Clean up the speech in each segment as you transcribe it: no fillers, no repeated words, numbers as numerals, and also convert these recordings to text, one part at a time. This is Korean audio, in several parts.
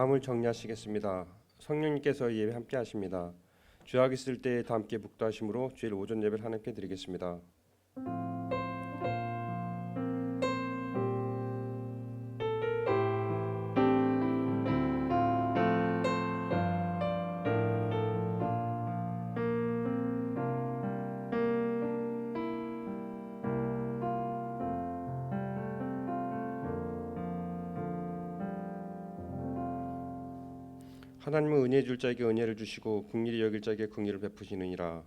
마음을 정리하시겠습니다. 성령님께서 예배 함께 하십니다. 주약 있을 때 다 함께 묵도하심으로 주일 오전 예배를 하나님께 드리겠습니다. 하나님은 은혜 줄 자에게 은혜를 주시고 긍휼히 여길 자에게 긍휼을 베푸시느니라.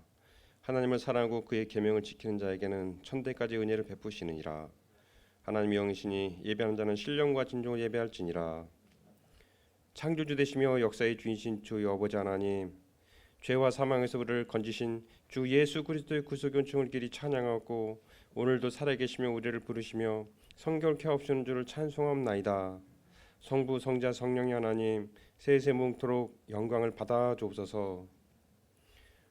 하나님을 사랑하고 그의 계명을 지키는 자에게는 천대까지 은혜를 베푸시느니라. 하나님의 영이시니 예배하는 자는 신령과 진정으로 예배할지니라. 창조주 되시며 역사의 주이신 주 아버지 하나님, 죄와 사망에서 우리를 건지신 주 예수 그리스도의 구속 은총을 길이 찬양하고 오늘도 살아계시며 우리를 부르시며 성결케 하옵시는 주를 찬송합나이다. 성부 성자 성령의 하나님, 세세 뭉토록 영광을 받아 주옵소서.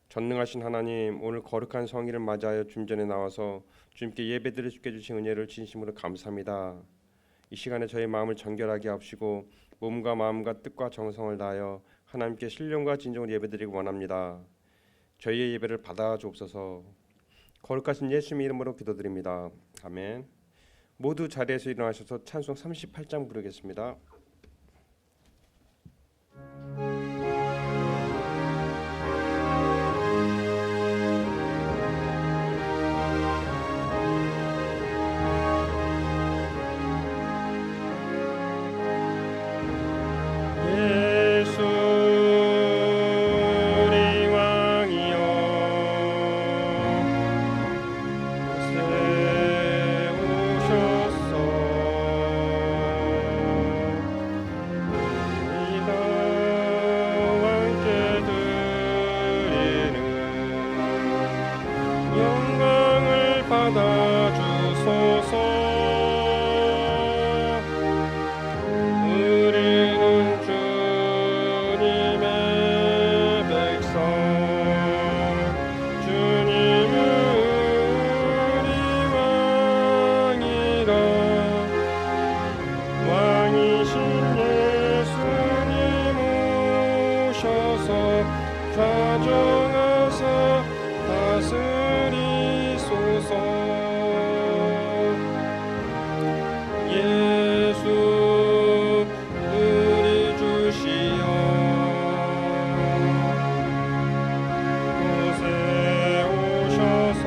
전능하신 하나님, 오늘 거룩한 성일을 맞이하여 주전에 나와서 주님께 예배드릴 수 있게 주신 은혜를 진심으로 감사합니다. 이 시간에 저희 마음을 정결하게 하시고 몸과 마음과 뜻과 정성을 다하여 하나님께 신령과 진정으로 예배드리기 원합니다. 저희의 예배를 받아 주옵소서. 거룩하신 예수님의 이름으로 기도드립니다. 아멘. 모두 자리에서 일어나셔서 찬송 38장 부르겠습니다. 가정하사 다스리소서. 예수 우리 주시여 곳에 오셔서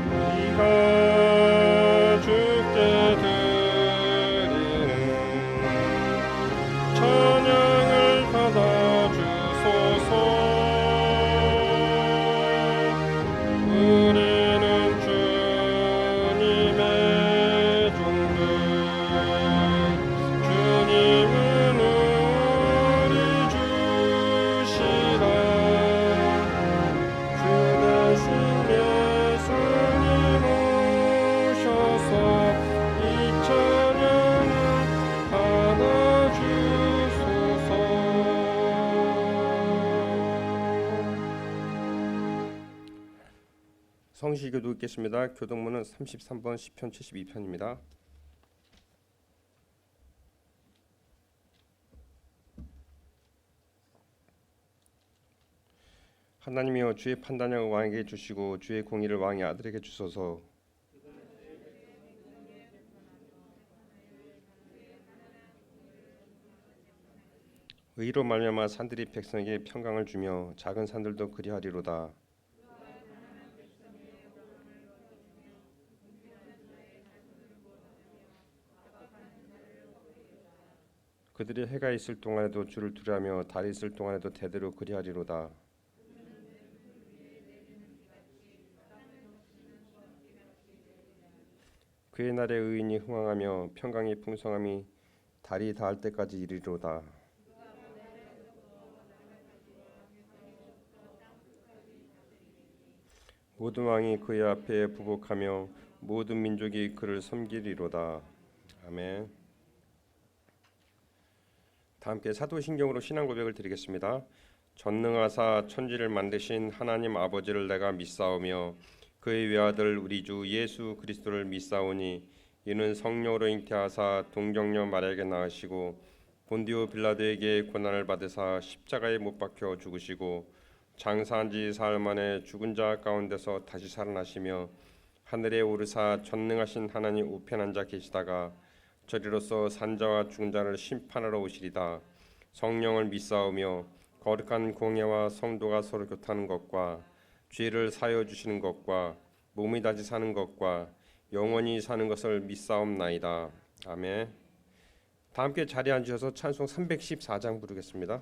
우리가 주께 드리는 찬양을 받아주소서. 우리는 주님의 종들, 주님은 우리 주시라. 주 대신 예수님 오셔서 이 찬양을 받아주소서. 성시교도 읽겠습니다. 교동문은 33번 시편 72편입니다. 하나님이여, 주의 판단을 왕에게 주시고 주의 공의를 왕의 아들에게 주소서. 의로 말미암아 산들이 백성에게 평강을 주며 작은 산들도 그리하리로다. 그들이 해가 있을 동안에도 주를 두려하며 달이 있을 동안에도 대대로 그리하리로다. 그의 날에 의인이 흥왕하며 평강이 풍성함이 달이 닿을 때까지 이르리로다. 모든 왕이 그의 앞에 부복하며 모든 민족이 그를 섬기리로다. 아멘. 다 함께 사도신경으로 신앙 고백을 드리겠습니다. 전능하사 천지를 만드신 하나님 아버지를 내가 믿사오며 그의 외아들 우리 주 예수 그리스도를 믿사오니 이는 성령으로 잉태하사 동정녀 마리아에게 낳으시고 본디오 빌라도에게 고난을 받으사 십자가에 못 박혀 죽으시고 장사한 지 사흘 만에 죽은 자 가운데서 다시 살아나시며 하늘에 오르사 전능하신 하나님 우편 앉아 계시다가 저리로서 산자와 죽은 자를 심판하러 오시리다. 성령을 믿사오며 거룩한 공예와 성도가 서로 교통하는 것과 죄를 사하여 주시는 것과 몸이 다시 사는 것과 영원히 사는 것을 믿사옵나이다. 아멘. 다 함께 자리에 앉으셔서 찬송 314장 부르겠습니다.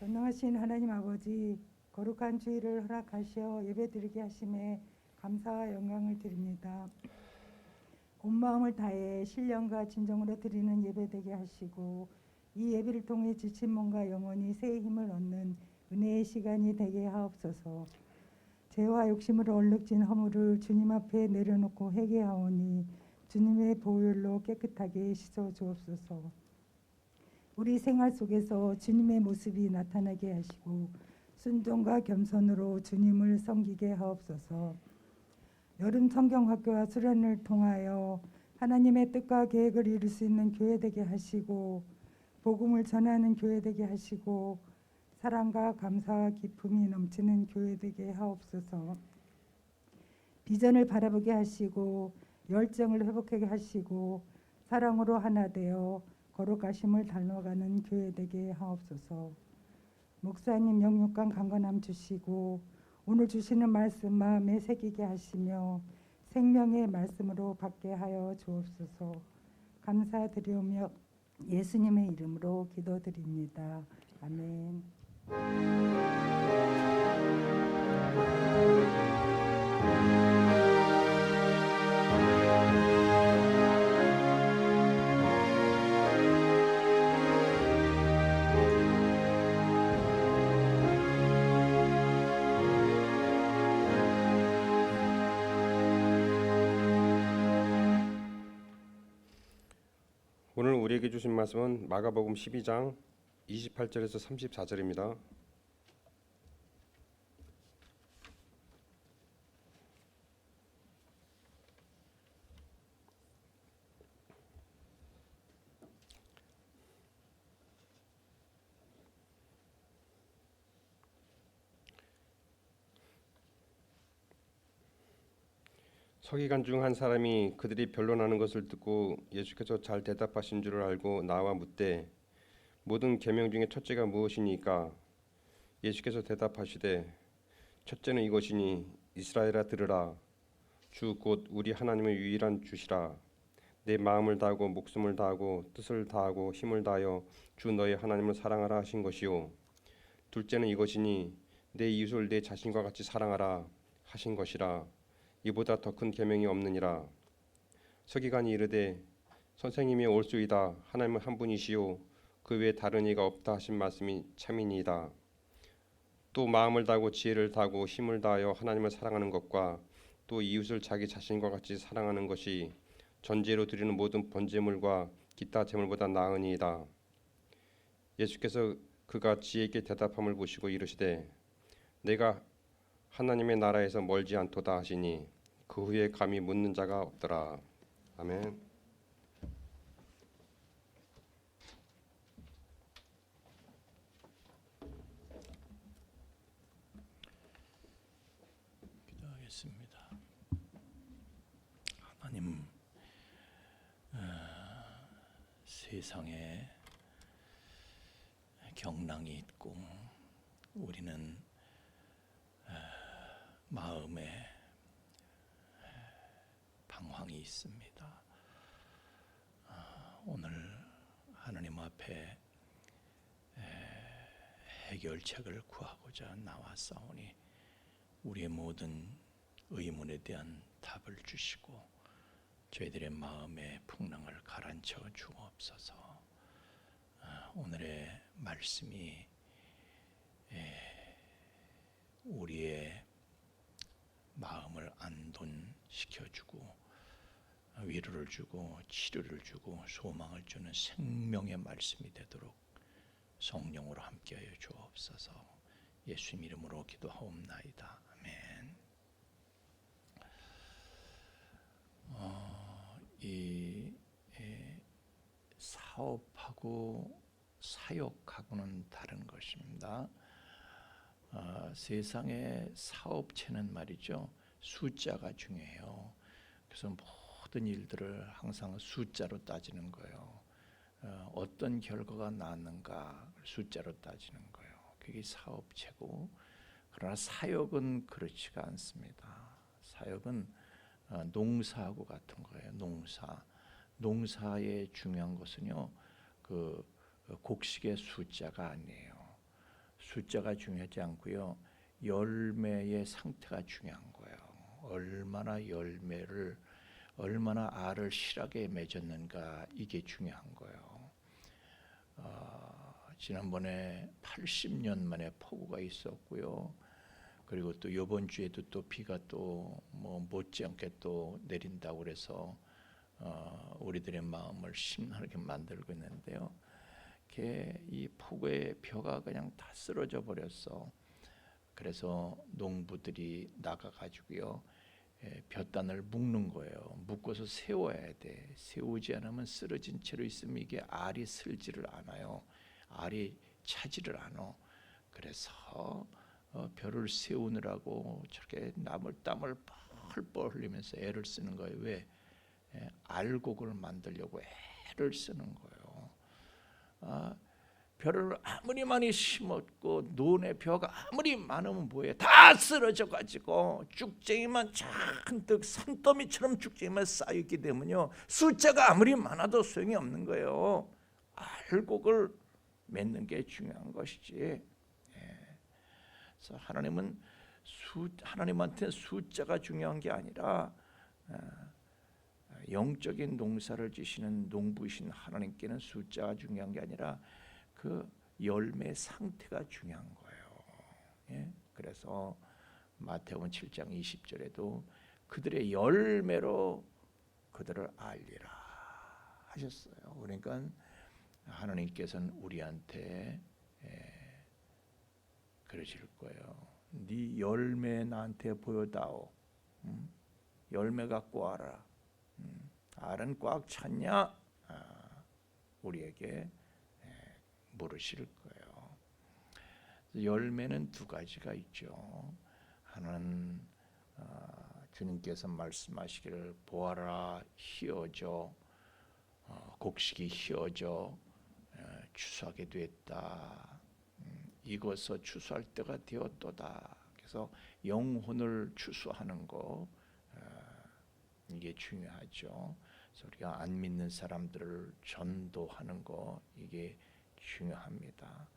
전능하신 하나님 아버지, 거룩한 주일을 허락하시어 예배드리게 하심에 감사와 영광을 드립니다. 온 마음을 다해 신령과 진정으로 드리는 예배되게 하시고 이 예배를 통해 지친 몸과 영혼이 새 힘을 얻는 은혜의 시간이 되게 하옵소서. 죄와 욕심으로 얼룩진 허물을 주님 앞에 내려놓고 회개하오니 주님의 보혈로 깨끗하게 씻어 주옵소서. 우리 생활 속에서 주님의 모습이 나타나게 하시고 순종과 겸손으로 주님을 섬기게 하옵소서. 여름 성경학교와 수련을 통하여 하나님의 뜻과 계획을 이룰 수 있는 교회 되게 하시고 복음을 전하는 교회 되게 하시고 사랑과 감사와 기쁨이 넘치는 교회 되게 하옵소서. 비전을 바라보게 하시고 열정을 회복하게 하시고 사랑으로 하나 되어 거룩하심을 닮아가는 교회 되게 하옵소서. 목사님 영육간 강건함 주시고 오늘 주시는 말씀 마음에 새기게 하시며 생명의 말씀으로 받게 하여 주옵소서. 감사드리오며 예수님의 이름으로 기도드립니다. 아멘. 오늘 우리에게 주신 말씀은 마가복음 12장 28절에서 34절입니다. 서기관 중 한 사람이 그들이 변론하는 것을 듣고 예수께서 잘 대답하신 줄을 알고 나와 묻되 모든 계명 중에 첫째가 무엇이니까? 예수께서 대답하시되 첫째는 이것이니 이스라엘아 들으라. 주 곧 우리 하나님의 유일한 주시라. 내 마음을 다하고 목숨을 다하고 뜻을 다하고 힘을 다하여 주 너의 하나님을 사랑하라 하신 것이요. 둘째는 이것이니 내 이웃을 내 자신과 같이 사랑하라 하신 것이라. 이보다 더 큰 계명이 없느니라. 서기관이 이르되 선생님이 옳소이다. 하나님은 한 분이시요 그 외에 다른 이가 없다 하신 말씀이 참이니이다. 또 마음을 다하고 지혜를 다하고 힘을 다하여 하나님을 사랑하는 것과 또 이웃을 자기 자신과 같이 사랑하는 것이 전제로 드리는 모든 번제물과 기타 제물보다 나으니이다. 예수께서 그가 지혜 있게 대답함을 보시고 이르시되 내가 하나님의 나라에서 멀지 않도다 하시니 그 후에 감히 묻는 자가 없더라. 아멘. 기도하겠습니다. 하나님, 세상에 경랑이 있고 우리는 마음에 방황이 있습니다. 오늘 하나님 앞에 해결책을 구하고자 나왔사오니 우리의 모든 의문에 대한 답을 주시고 저희들의 마음의 풍랑을 가라앉혀 주옵소서. 오늘의 말씀이 우리의 마음을 안돈시켜주고 위로를 주고 치료를 주고 소망을 주는 생명의 말씀이 되도록 성령으로 함께하여 주옵소서. 예수님 이름으로 기도하옵나이다. 아멘. 이 사업하고 사역하고는 다른 것입니다. 세상의 사업체는 말이죠, 숫자가 중요해요. 그래서 모든 일들을 항상 숫자로 따지는 거예요. 어떤 결과가 나왔는가 숫자로 따지는 거예요. 그게 사업체고, 그러나 사역은 그렇지가 않습니다. 사역은 농사하고 같은 거예요. 농사의 중요한 것은요, 그 곡식의 숫자가 아니에요. 숫자가 중요하지 않고요, 열매의 상태가 중요한 거예요. 얼마나 알을 실하게 맺었는가, 이게 중요한 거예요. 지난번에 80년 만에 폭우가 있었고요. 그리고 또 이번 주에도 또 비가 또 못지않게 또 내린다고 그래서 우리들의 마음을 심란하게 만들고 있는데요. 이 폭우의 벼가 그냥 다 쓰러져 버렸어. 그래서 농부들이 나가가지고요, 벼단을 묶는 거예요. 묶어서 세워야 돼. 세우지 않으면 쓰러진 채로 있으면 이게 알이 슬지를 않아요. 알이 차지를 않아. 그래서 벼를 세우느라고 저렇게 땀을 펄펄 흘리면서 애를 쓰는 거예요. 왜? 알곡을 만들려고 애를 쓰는 거예요. 벼를 아무리 많이 심었고 논에 벼가 아무리 많으면 뭐해? 다 쓰러져 가지고 쭉쟁이만 잔뜩 산더미처럼 쭉쟁이만 쌓였기 때문에요, 숫자가 아무리 많아도 소용이 없는 거예요. 알곡을 맺는 게 중요한 것이지. 그래서 하나님한테 숫자가 중요한 게 아니라 영적인 농사를 지시는 농부이신 하나님께는 숫자가 중요한 게 아니라 그 열매 상태가 중요한 거예요. 그래서 마태복음 7장 20절에도 그들의 열매로 그들을 알리라 하셨어요. 그러니까 하나님께서는 우리한테 그러실 거예요. 네 열매 나한테 보여다오. 열매 갖고 와라. 알은 꽉 찼냐? 우리에게 물으실 거예요. 열매는 두 가지가 있죠. 하나는 주님께서 말씀하시기를 보아라 휘어져 곡식이 휘어져 추수하게 되었다. 이것을 추수할 때가 되었도다. 그래서 영혼을 추수하는 거 이게 중요하죠. 그래서 우리가 안 믿는 사람들을 전도하는 거 이게 중요합니다.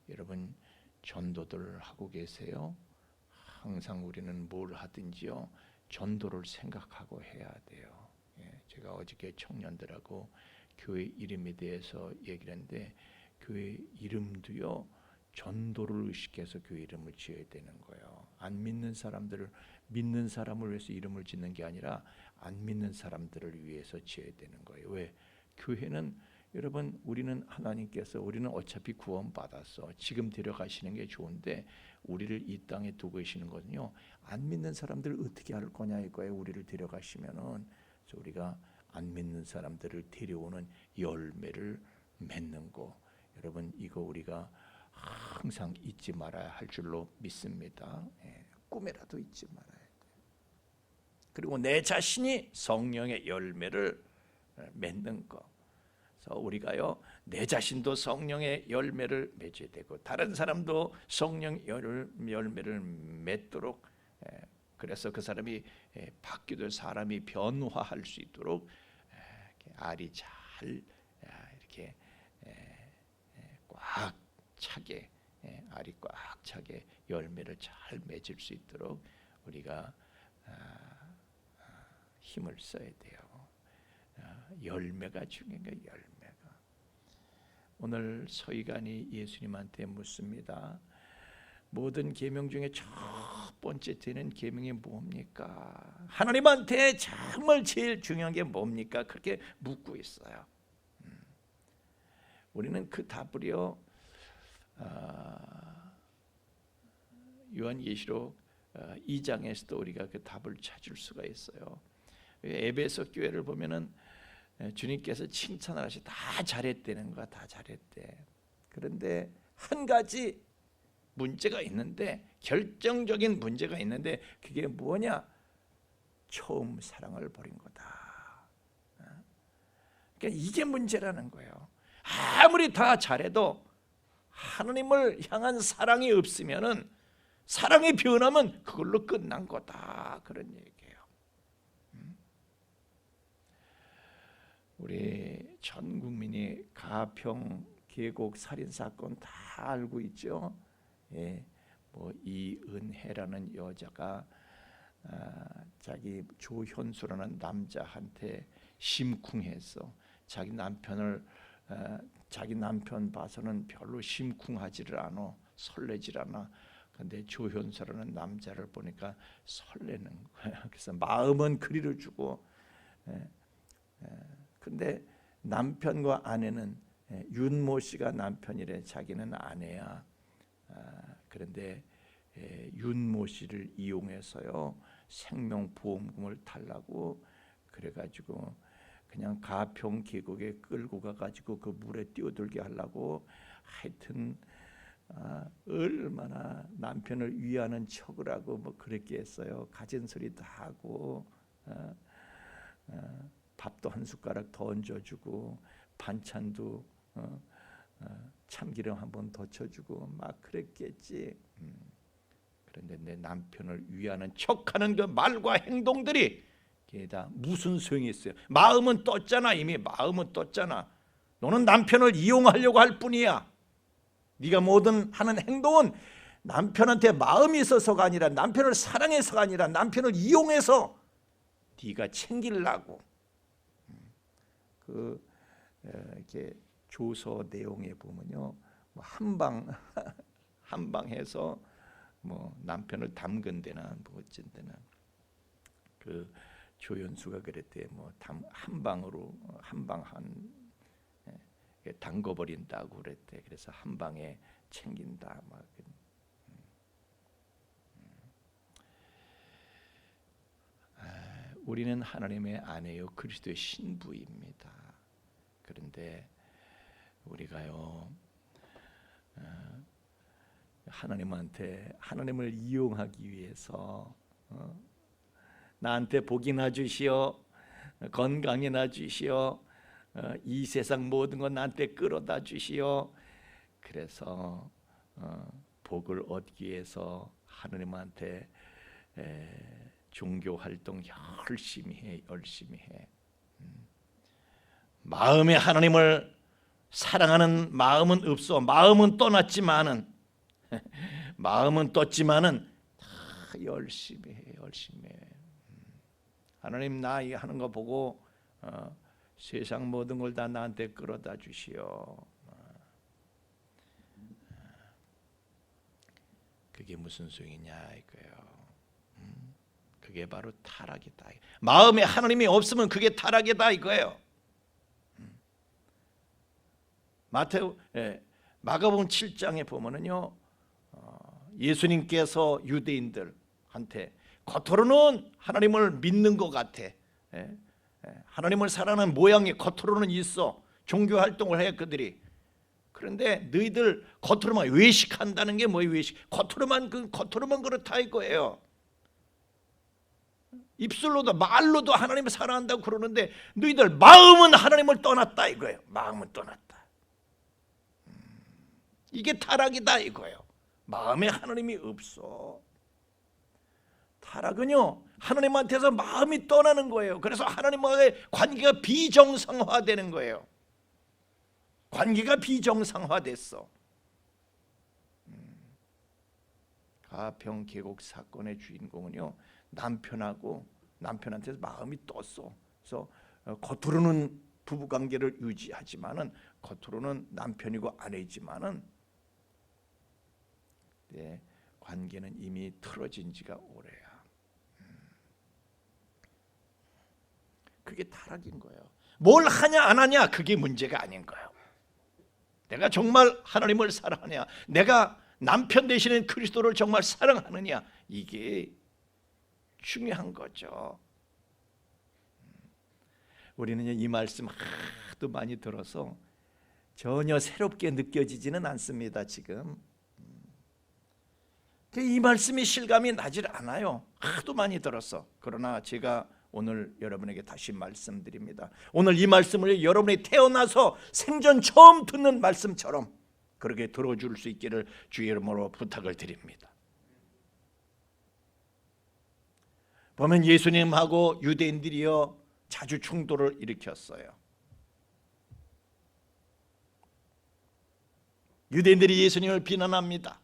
여러분 전도들 하고 계세요? 항상 우리는 뭘 하든지요 전도를 생각하고 해야 돼요. 제가 어저께 청년들하고 교회 이름에 대해서 얘기를 했는데 교회 이름도요 전도를 의식해서 교회 이름을 지어야 되는 거예요. 안 믿는 사람들을 믿는 사람을 위해서 이름을 짓는 게 아니라 안 믿는 사람들을 위해서 지어야 되는 거예요. 왜? 교회는 여러분 우리는 하나님께서 우리는 어차피 구원 받았어. 지금 데려가시는 게 좋은데 우리를 이 땅에 두고 계시는 거는요. 안 믿는 사람들을 어떻게 할 거냐 이거예요. 우리를 데려가시면은 그래서 우리가 안 믿는 사람들을 데려오는 열매를 맺는 거. 여러분 이거 우리가 항상 잊지 말아야 할 줄로 믿습니다. 꿈에라도 잊지 말아야 돼. 그리고 내 자신이 성령의 열매를 맺는 거. 그래서 우리가요 내 자신도 성령의 열매를 맺어야 되고 다른 사람도 성령 열매를 맺도록 그래서 그 사람이 바뀌도 사람이 변화할 수 있도록 알이 잘 이렇게 꽉 차게 알이 꽉 차게 열매를 잘 맺을 수 있도록 우리가 힘을 써야 돼요. 열매가 중요한 거예요. 열매가. 오늘 서기관이 예수님한테 묻습니다. 모든 계명 중에 첫 번째 되는 계명이 뭡니까? 하나님한테 정말 제일 중요한 게 뭡니까? 그렇게 묻고 있어요. 우리는 그 답을요 요한계시록 2장에서도 우리가 그 답을 찾을 수가 있어요. 에베소 교회를 보면은 주님께서 칭찬을 하시 다 잘했다는 거야. 다 잘했대. 그런데 한 가지 문제가 있는데 결정적인 문제가 있는데 그게 뭐냐? 처음 사랑을 버린 거다. 그러니까 이게 문제라는 거예요. 아무리 다 잘해도 하나님을 향한 사랑이 없으면은 사랑이 변하면 그걸로 끝난 거다. 그런 얘기예요. 우리 전 국민이 가평 계곡 살인 사건 다 알고 있죠. 뭐 이은혜라는 여자가 자기 조현수라는 남자한테 심쿵해서 자기 남편 봐서는 별로 심쿵하지를 않아, 설레질 않아. 근데 조현수라는 남자를 보니까 설레는 거야. 그래서 마음은 그리를 주고. 근데 남편과 아내는 윤모 씨가 남편이래. 자기는 아내야. 그런데 윤모 씨를 이용해서요 생명보험금을 달라고 그래가지고 그냥 가평 계곡에 끌고 가가지고 그 물에 뛰어들게 하려고 하여튼 얼마나 남편을 위하는 척을 하고 뭐 그렇게 했어요. 가진 소리도 하고 밥도 한 숟가락 더 얹어주고 반찬도 참기름 한번 더 쳐주고 막 그랬겠지. 그런데 내 남편을 위하는 척하는 그 말과 행동들이 그게 다 무슨 소용이 있어요? 마음은 떴잖아. 이미 마음은 떴잖아. 너는 남편을 이용하려고 할 뿐이야. 네가 모든 하는 행동은 남편한테 마음이 있어서가 아니라 남편을 사랑해서가 아니라 남편을 이용해서 네가 챙기려고. 그 이렇게 조서 내용에 보면요, 뭐 한방해서 뭐 남편을 담근 데나 뭐 어쩐 데나 그 조연수가 그랬대. 뭐 한방으로 담궈버린다고 그랬대. 그래서 한방에 챙긴다. 막 우리는 하나님의 아내요 그리스도의 신부입니다. 그런데 우리가요 하나님을 이용하기 위해서 나한테 복이나 주시오, 건강이나 주시오, 이 세상 모든 건 나한테 끌어다 주시오. 그래서 복을 얻기 위해서 하느님한테 종교 활동 열심히 해. 마음에 하나님을 사랑하는 마음은 없어. 마음은 떠났지만은 마음은 떴지만은 다 열심히 해. 하나님 나 이 하는 거 보고 세상 모든 걸 다 나한테 끌어다 주시오. 그게 무슨 소용이냐 이거예요. 그게 바로 타락이다. 마음에 하나님이 없으면 그게 타락이다 이거예요. 마가복음 7장에 보면은요, 예수님께서 유대인들한테 겉으로는 하나님을 믿는 것 같아, 하나님을 사랑하는 모양이 겉으로는 있어, 종교 활동을 해 그들이. 그런데 너희들 겉으로만 외식한다는 게 뭐예요? 외식. 겉으로만 그렇다 이거예요. 입술로도 말로도 하나님을 사랑한다고 그러는데 너희들 마음은 하나님을 떠났다 이거예요. 마음은 떠났다. 이게 타락이다 이거예요. 마음에 하나님이 없어. 타락은요, 하나님한테서 마음이 떠나는 거예요. 그래서 하나님과의 관계가 비정상화되는 거예요. 관계가 비정상화됐어. 가평 계곡 사건의 주인공은요, 남편한테서 마음이 떴어. 그래서 겉으로는 부부 관계를 유지하지만은 겉으로는 남편이고 아내지만은 관계는 이미 틀어진 지가 오래야. 그게 타락인 거예요. 뭘 하냐 안 하냐 그게 문제가 아닌 거예요. 내가 정말 하나님을 사랑하냐, 내가 남편 대신에 그리스도를 정말 사랑하느냐, 이게 중요한 거죠. 우리는 이 말씀 하도 많이 들어서 전혀 새롭게 느껴지지는 않습니다. 지금 이 말씀이 실감이 나질 않아요. 하도 많이 들어서. 그러나 제가 오늘 여러분에게 다시 말씀드립니다. 오늘 이 말씀을 여러분이 태어나서 생전 처음 듣는 말씀처럼 그렇게 들어줄 수 있기를 주의 이름으로 부탁을 드립니다. 보면 예수님하고 유대인들이요 자주 충돌을 일으켰어요. 유대인들이 예수님을 비난합니다.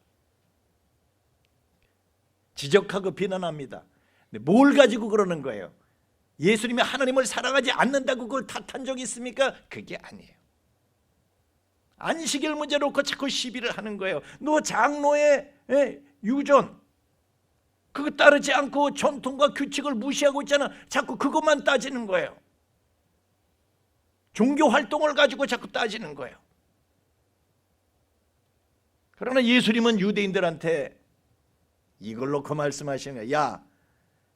지적하고 비난합니다. 근데 뭘 가지고 그러는 거예요? 예수님이 하나님을 사랑하지 않는다고 그걸 탓한 적이 있습니까? 그게 아니에요. 안식일 문제 놓고 자꾸 시비를 하는 거예요. 너 장로의 유전 그거 따르지 않고 전통과 규칙을 무시하고 있잖아. 자꾸 그것만 따지는 거예요. 종교 활동을 가지고 자꾸 따지는 거예요. 그러나 예수님은 유대인들한테 이걸 놓고 말씀하시는 거예요. 야,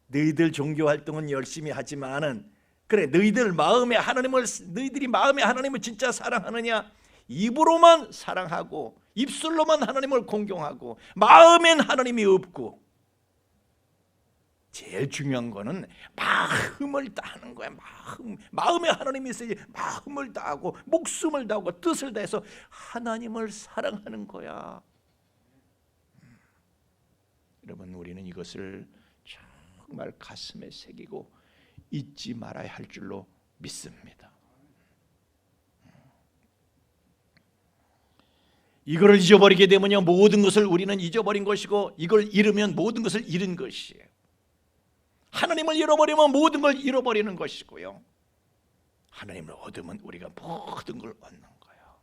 너희들 종교 활동은 열심히 하지만은 그래, 너희들이 마음에 하나님을 진짜 사랑하느냐? 입으로만 사랑하고 입술로만 하나님을 공경하고 마음엔 하나님이 없고, 제일 중요한 거는 마음을 다하는 거야. 마음에 하나님이 있어야지. 마음을 다하고 목숨을 다하고 뜻을 다해서 하나님을 사랑하는 거야. 여러분, 우리는 이것을 정말 가슴에 새기고 잊지 말아야 할 줄로 믿습니다. 이거를 잊어버리게 되면요, 모든 것을 우리는 잊어버린 것이고, 이걸 잃으면 모든 것을 잃은 것이에요. 하나님을 잃어버리면 모든 걸 잃어버리는 것이고요, 하나님을 얻으면 우리가 모든 걸 얻는 거예요.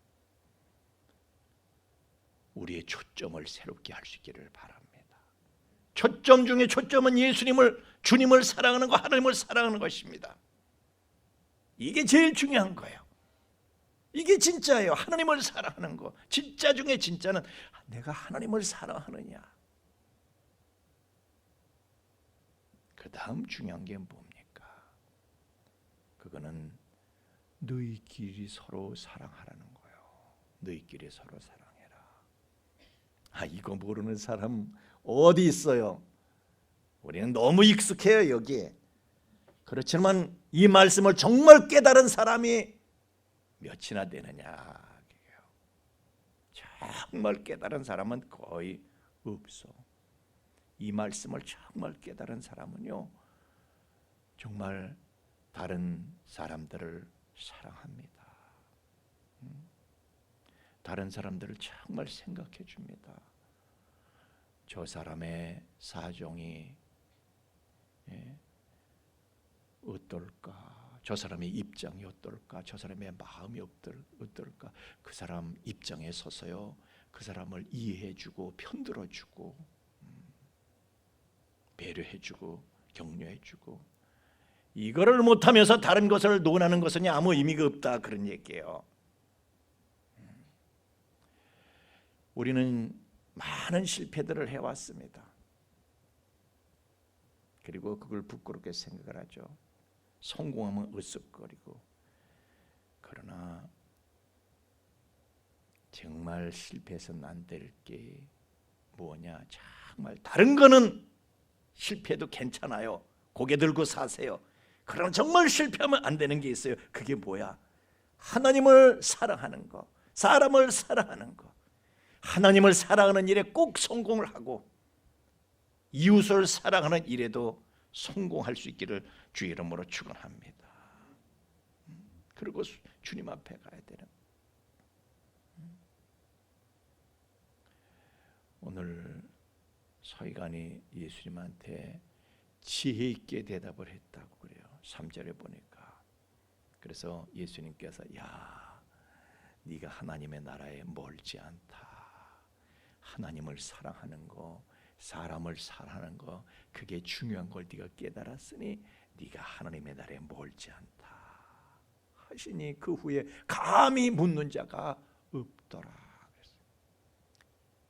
우리의 초점을 새롭게 할 수 있기를 바랍니다. 초점 중에 초점은 주님을 사랑하는 것, 하나님을 사랑하는 것입니다. 이게 제일 중요한 거예요. 이게 진짜예요. 하나님을 사랑하는 거. 진짜 중에 진짜는 내가 하나님을 사랑하느냐. 그 다음 중요한 게 뭡니까? 그거는 너희끼리 서로 사랑하라는 거예요. 너희끼리 서로 사랑해라. 이거 모르는 사람 어디 있어요? 우리는 너무 익숙해요. 여기에 그렇지만 이 말씀을 정말 깨달은 사람이 몇이나 되느냐? 정말 깨달은 사람은 거의 없어. 이 말씀을 정말 깨달은 사람은요, 정말 다른 사람들을 사랑합니다. 다른 사람들을 정말 생각해 줍니다. 저 사람의 사정이 어떨까? 저 사람의 입장이 어떨까? 저 사람의 마음이 어떨까? 그 사람 입장에 서서요, 그 사람을 이해해주고 편들어주고 배려해주고 격려해주고, 이거를 못하면서 다른 것을 논하는 것은 아무 의미가 없다, 그런 얘기예요. 우리는 많은 실패들을 해왔습니다. 그리고 그걸 부끄럽게 생각을 하죠. 성공하면 으쓱거리고. 그러나 정말 실패해서는 안 될 게 뭐냐? 정말 다른 거는 실패해도 괜찮아요. 고개 들고 사세요. 그러나 정말 실패하면 안 되는 게 있어요. 그게 뭐야? 하나님을 사랑하는 거, 사람을 사랑하는 거. 하나님을 사랑하는 일에 꼭 성공을 하고 이웃을 사랑하는 일에도 성공할 수 있기를 주의 이름으로 축원합니다. 그리고 주님 앞에 가야 되는. 오늘 서기관이 예수님한테 지혜 있게 대답을 했다고 그래요. 3절에 보니까. 그래서 예수님께서 야, 네가 하나님의 나라에 멀지 않다. 하나님을 사랑하는 거, 사람을 사랑하는 거, 그게 중요한 걸 네가 깨달았으니 네가 하나님의 나라에 멀지 않다 하시니 그 후에 감히 묻는 자가 없더라.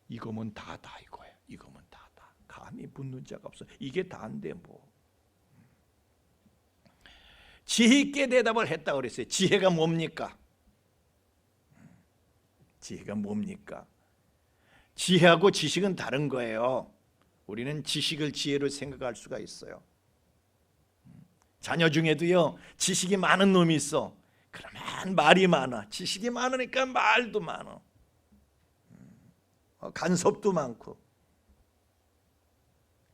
이거면 다다 이거예요. 이거면 다다. 감히 묻는 자가 없어. 이게 다인데 뭐. 지혜 있게 대답을 했다고 그랬어요. 지혜가 뭡니까? 지혜가 뭡니까? 지혜하고 지식은 다른 거예요. 우리는 지식을 지혜로 생각할 수가 있어요. 자녀 중에도요, 지식이 많은 놈이 있어. 그러면 말이 많아. 지식이 많으니까 말도 많아. 간섭도 많고.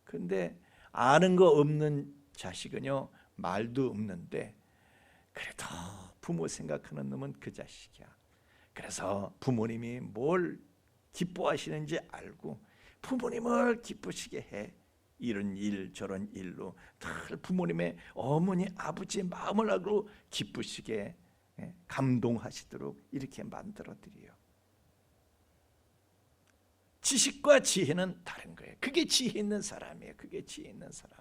근데 아는 거 없는 자식은요, 말도 없는데 그래도 부모 생각하는 놈은 그 자식이야. 그래서 부모님이 뭘 기뻐하시는지 알고 부모님을 기쁘시게 해. 이런 일 저런 일로 늘 부모님의 어머니 아버지의 마음을 알고 기쁘시게 감동하시도록 이렇게 만들어 드려요. 지식과 지혜는 다른 거예요. 그게 지혜 있는 사람이에요. 그게 지혜 있는 사람.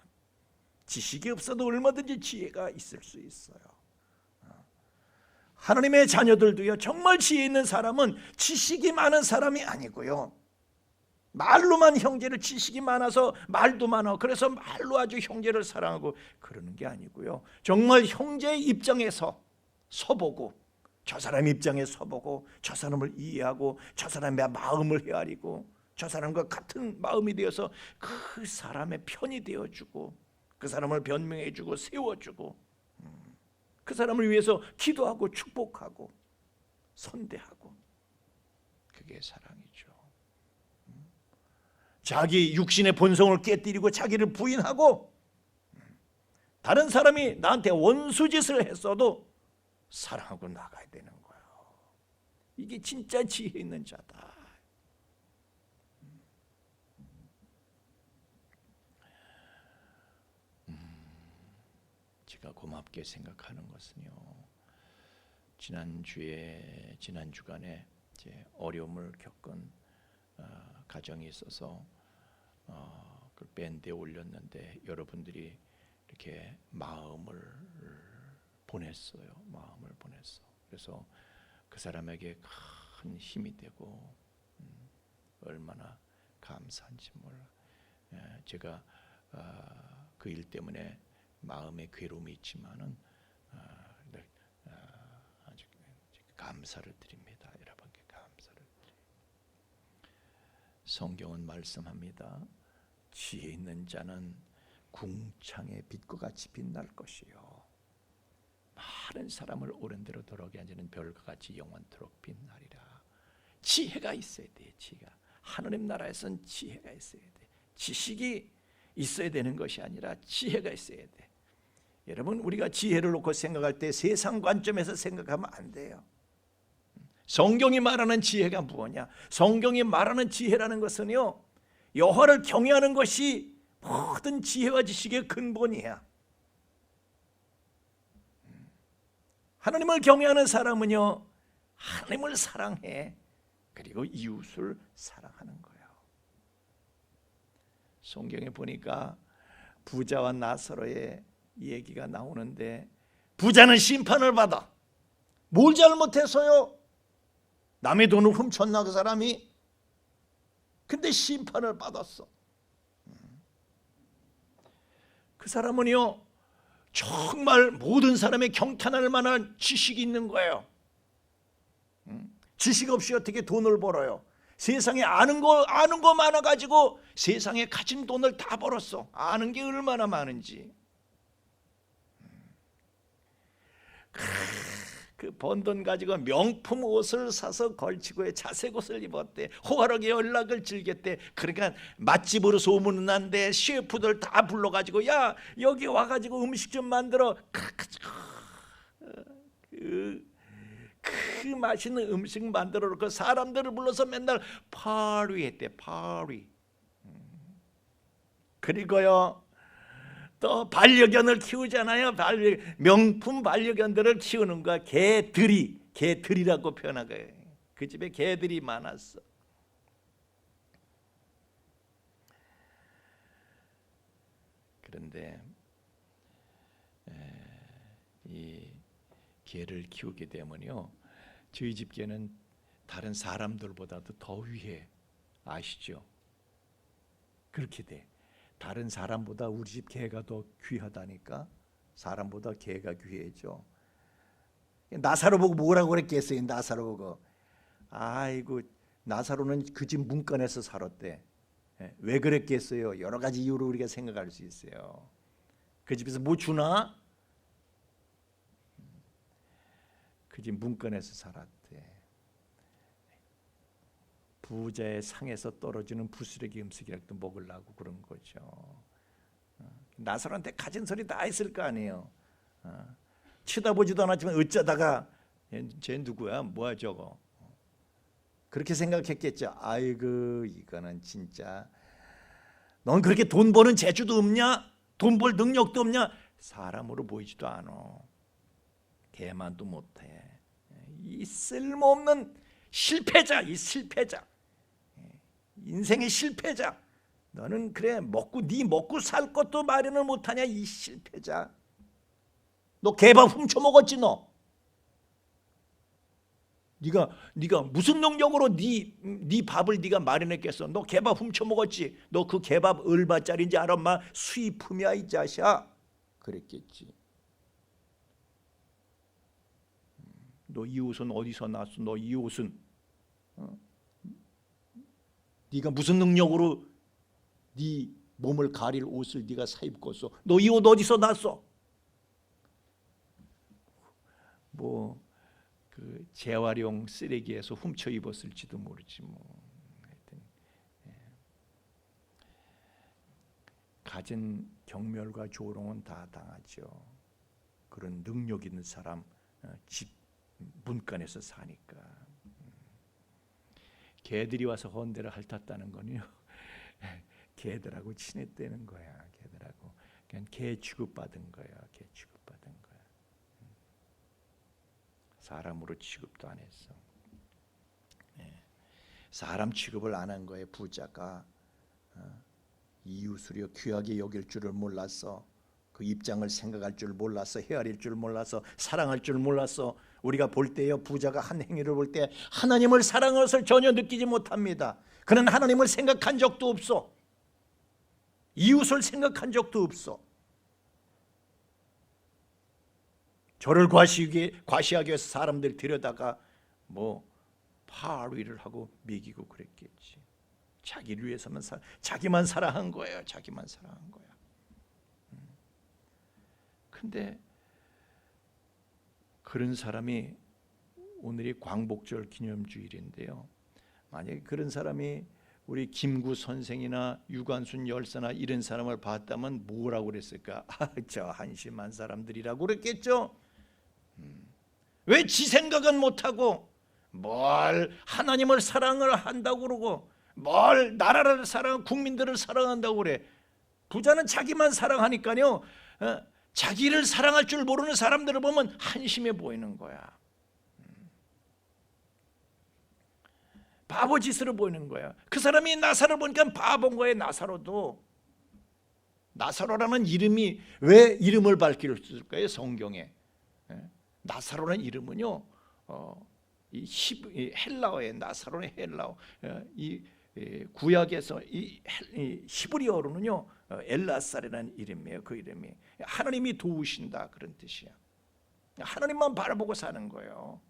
지식이 없어도 얼마든지 지혜가 있을 수 있어요. 하나님의 자녀들도요, 정말 지혜 있는 사람은 지식이 많은 사람이 아니고요, 말로만 형제를, 지식이 많아서 말도 많아 그래서 말로 아주 형제를 사랑하고 그러는 게 아니고요, 정말 형제의 입장에서 서보고, 저 사람 입장에 서보고 저 사람을 이해하고 저 사람의 마음을 헤아리고 저 사람과 같은 마음이 되어서 그 사람의 편이 되어주고 그 사람을 변명해주고 세워주고 그 사람을 위해서 기도하고 축복하고 선대하고, 그게 사랑이죠. 자기 육신의 본성을 깨뜨리고 자기를 부인하고 다른 사람이 나한테 원수짓을 했어도 사랑하고 나가야 되는 거예요. 이게 진짜 지혜 있는 자다. 제가 고맙게 생각하는 것은요, 지난 주간에 이제 어려움을 겪은 가정이 있어서 그 밴드에 올렸는데 여러분들이 이렇게 마음을 보냈어요. 마음을 보냈어. 그래서 그 사람에게 큰 힘이 되고 얼마나 감사한지 몰라. 제가 그 일 때문에 마음에 괴로움이 있지만은 아주 감사를 드립니다. 여러분께 감사를 드립니다. 성경은 말씀합니다. 지혜 있는 자는 궁창의 빛과 같이 빛날 것이요 많은 사람을 오랜대로 돌아오게 하는 별과 같이 영원토록 빛나리라. 지혜가 있어야 돼. 지혜가. 하나님 나라에선 지혜가 있어야 돼. 지식이 있어야 되는 것이 아니라 지혜가 있어야 돼. 여러분, 우리가 지혜를 놓고 생각할 때 세상 관점에서 생각하면 안 돼요. 성경이 말하는 지혜가 무엇이냐? 성경이 말하는 지혜라는 것은요, 여호와를 경외하는 것이 모든 지혜와 지식의 근본이야. 하나님을 경외하는 사람은요, 하나님을 사랑해. 그리고 이웃을 사랑하는 거예요. 성경에 보니까 부자와 나사로의 얘기가 나오는데, 부자는 심판을 받아. 뭘 잘못해서요? 남의 돈을 훔쳤나 그 사람이? 근데 심판을 받았어. 그 사람은요, 정말 모든 사람의 경탄할 만한 지식이 있는 거예요. 지식 없이 어떻게 돈을 벌어요? 세상에 아는 거 많아가지고 세상에 가진 돈을 다 벌었어. 아는 게 얼마나 많은지. 그 번 돈 가지고 명품 옷을 사서 걸치고 자색 옷을 입었대. 호화롭게 연락을 즐겼대. 그러니까 맛집으로 소문은 난데 셰프들 다 불러가지고, 야 여기 와가지고 음식 좀 만들어. 그 맛있는 음식 만들어 놓고 사람들을 불러서 맨날 파리했대. 파리. 그리고요, 또 반려견을 키우잖아요. 명품 반려견들을 키우는 거야. 개들이라고 표현한 거예요. 그 집에 개들이 많았어. 그런데 이 개를 키우게 되면요, 저희 집 개는 다른 사람들보다도 더 위해. 아시죠? 그렇게 돼. 다른 사람보다 우리 집 개가 더 귀하다니까. 사람보다 개가 귀해져. 나사로 보고 뭐라고 그랬겠어요? 나사로 보고, 아이고 나사로는 그 집 문간에서 살았대. 왜 그랬겠어요? 여러 가지 이유로 우리가 생각할 수 있어요. 그 집에서 뭐 주나? 그 집 문간에서 살았대. 부자의 상에서 떨어지는 부스러기 음식이라도 먹으려고 그런 거죠. 나사로한테 가진 소리 다 있을 거 아니에요. 쳐다보지도 않았지만 어쩌다가 쟤 누구야? 뭐야 저거? 그렇게 생각했겠죠. 아이고 이거는 진짜, 넌 그렇게 돈 버는 재주도 없냐? 돈 벌 능력도 없냐? 사람으로 보이지도 않아. 개만도 못해. 이 쓸모없는 실패자, 이 실패자, 인생의 실패자. 너는 그래 네 먹고 살 것도 마련을 못하냐 이 실패자. 너 개밥 훔쳐 먹었지 너. 네가 무슨 능력으로 네 밥을 네가 마련했겠어? 너 개밥 훔쳐 먹었지. 너 그 개밥 얼마짜리인지 알아? 마 수입품이야 이 자식아. 그랬겠지. 너 이 옷은 어디서 났어? 너 이 옷은 네가 무슨 능력으로 네 몸을 가릴 옷을 네가 사 입었어? 너 이 옷 어디서 났어? 뭐 그 재활용 쓰레기에서 훔쳐 입었을지도 모르지 뭐. 하여튼 가진 경멸과 조롱은 다 당하죠. 그런 능력 있는 사람 집 문간에서 사니까. 개들이 와서 헌대를 핥았다는 거는요, 개들하고 친했다는 거야. 개들하고 그냥 개 취급받은 거야. 개 취급받은 거야. 사람으로 취급도 안 했어. 사람 취급을 안 한 거예요. 부자가 이웃을 귀하게 여길 줄을 몰랐어. 그 입장을 생각할 줄 몰랐어. 헤아릴 줄 몰랐어. 사랑할 줄 몰랐어. 우리가 볼 때요, 부자가 한 행위를 볼 때 하나님을 사랑하는 것을 전혀 느끼지 못합니다. 그는 하나님을 생각한 적도 없어. 이웃을 생각한 적도 없어. 저를 과시하기 위해서 사람들 들여다가 뭐 파리를 하고 먹이고 그랬겠지. 자기를 위해서만 자기만 사랑한 거예요. 자기만 사랑한 거야. 근데 그런 사람이 오늘이 광복절 기념주일인데요. 만약에 그런 사람이 우리 김구 선생이나 유관순 열사나 이런 사람을 봤다면 뭐라고 그랬을까? 저 한심한 사람들이라고 그랬겠죠. 왜 지 생각은 못하고 뭘 하나님을 사랑을 한다고 그러고 뭘 나라를 사랑, 국민들을 사랑한다고 그래. 부자는 자기만 사랑하니까요. 자기를 사랑할 줄 모르는 사람들을 보면 한심해 보이는 거야. 바보 짓으로 보이는 거야. 그 사람이 나사로 보니까 바본 거예요. 나사로도. 나사로라는 이름이 왜 이름을 밝힐까요? 성경에. 나사로라는 이름은요. 이 헬라어의 나사로는 헬라어. 이 구약에서 이 히브리어로는요. 엘라살이라는 이름이에요. 그 이름이 하나님이 도우신다 그런 뜻이야. 하나님만 바라보고 사는 거예요.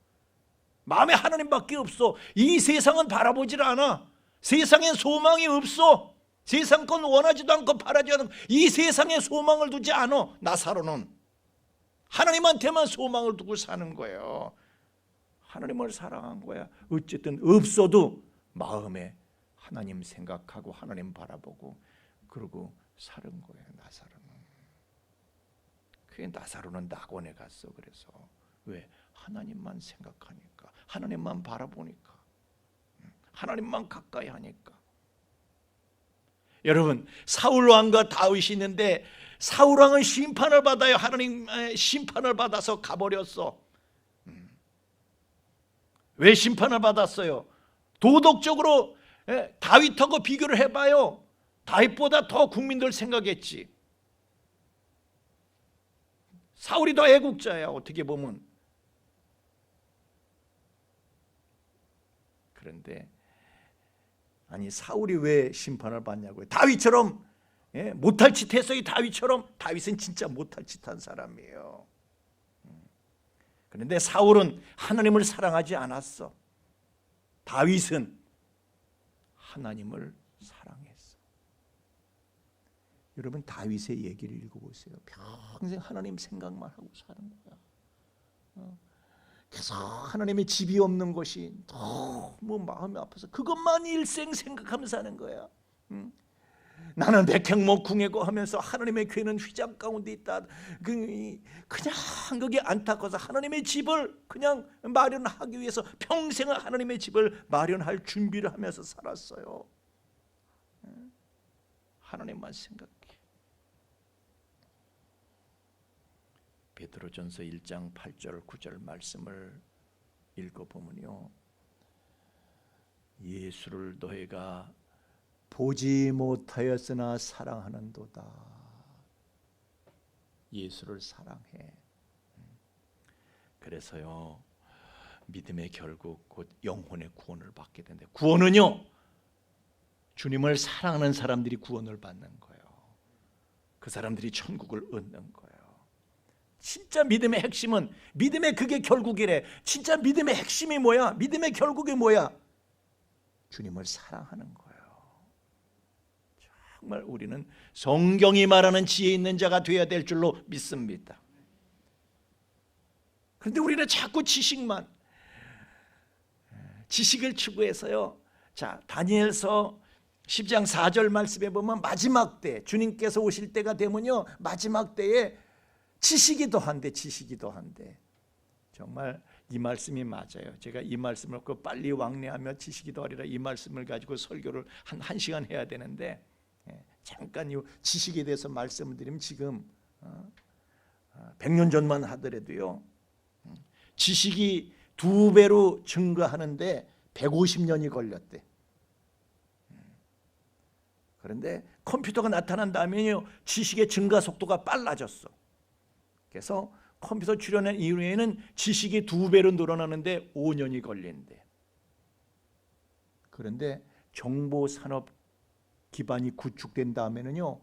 마음에 하나님밖에 없어. 이 세상은 바라보질 않아. 세상엔 소망이 없어. 세상 건 원하지도 않고 바라지도 않고 이 세상에 소망을 두지 않아. 나사로는 하나님한테만 소망을 두고 사는 거예요. 하나님을 사랑한 거야. 어쨌든 없어도 마음에 하나님 생각하고 하나님 바라보고 그러고 사는 거예요. 나사로는. 그게 나사로는 낙원에 갔어. 그래서 왜? 하나님만 생각하니까, 하나님만 바라보니까, 하나님만 가까이 하니까. 여러분, 사울왕과 다윗이 있는데 사울왕은 심판을 받아요. 하나님의 심판을 받아서 가버렸어. 왜 심판을 받았어요? 도덕적으로 다윗하고 비교를 해봐요. 다윗보다 더 국민들 생각했지. 사울이 더 애국자야. 어떻게 보면. 그런데 아니 사울이 왜 심판을 받냐고요. 다윗처럼 못할 짓 했어요. 다윗처럼. 다윗은 진짜 못할 짓 한 사람이에요. 그런데 사울은 하나님을 사랑하지 않았어. 다윗은 하나님을 사랑했어. 여러분 다윗의 얘기를 읽어보세요. 평생 하나님 생각만 하고 사는 거야. 계속 하나님의 집이 없는 것이 너무 마음이 아파서 그것만 일생 생각하면서 사는 거야. 나는 백향목 궁예고 하면서 하나님의 교회는 휘장 가운데 있다. 그냥 그게 안타까워서 하나님의 집을 그냥 마련하기 위해서 평생을 하나님의 집을 마련할 준비를 하면서 살았어요. 하나님만 생각해. 베드로전서 1장 8절 9절 말씀을 읽어보면요. 예수를 너희가 보지 못하였으나 사랑하는도다. 예수를 사랑해. 그래서요. 믿음의 결국 곧 영혼의 구원을 받게 된대. 구원은요. 주님을 사랑하는 사람들이 구원을 받는 거예요. 그 사람들이 천국을 얻는 거예요. 진짜 믿음의 핵심은 믿음의 그게 결국이래. 진짜 믿음의 핵심이 뭐야? 믿음의 결국이 뭐야? 주님을 사랑하는 거예요. 정말 우리는 성경이 말하는 지혜 있는 자가 되어야 될 줄로 믿습니다. 그런데 우리는 자꾸 지식을 추구해서요. 자, 다니엘서 10장 4절 말씀에 보면 마지막 때 주님께서 오실 때가 되면요. 마지막 때에 지식이 더한데 정말 이 말씀이 맞아요. 제가 이 말씀을 갖고 빨리 왕래하며 지식이 더하리라 이 말씀을 가지고 설교를 한 1시간 해야 되는데 잠깐 이 지식에 대해서 말씀을 드리면 지금 100년 전만 하더라도요. 지식이 2배로 증가하는데 150년이 걸렸대. 그런데 컴퓨터가 나타난 다음에요. 지식의 증가 속도가 빨라졌어. 그래서 컴퓨터 출현한 이후에는 지식이 2배로 늘어나는데 5년이 걸린대. 그런데 정보산업 기반이 구축된 다음에는요.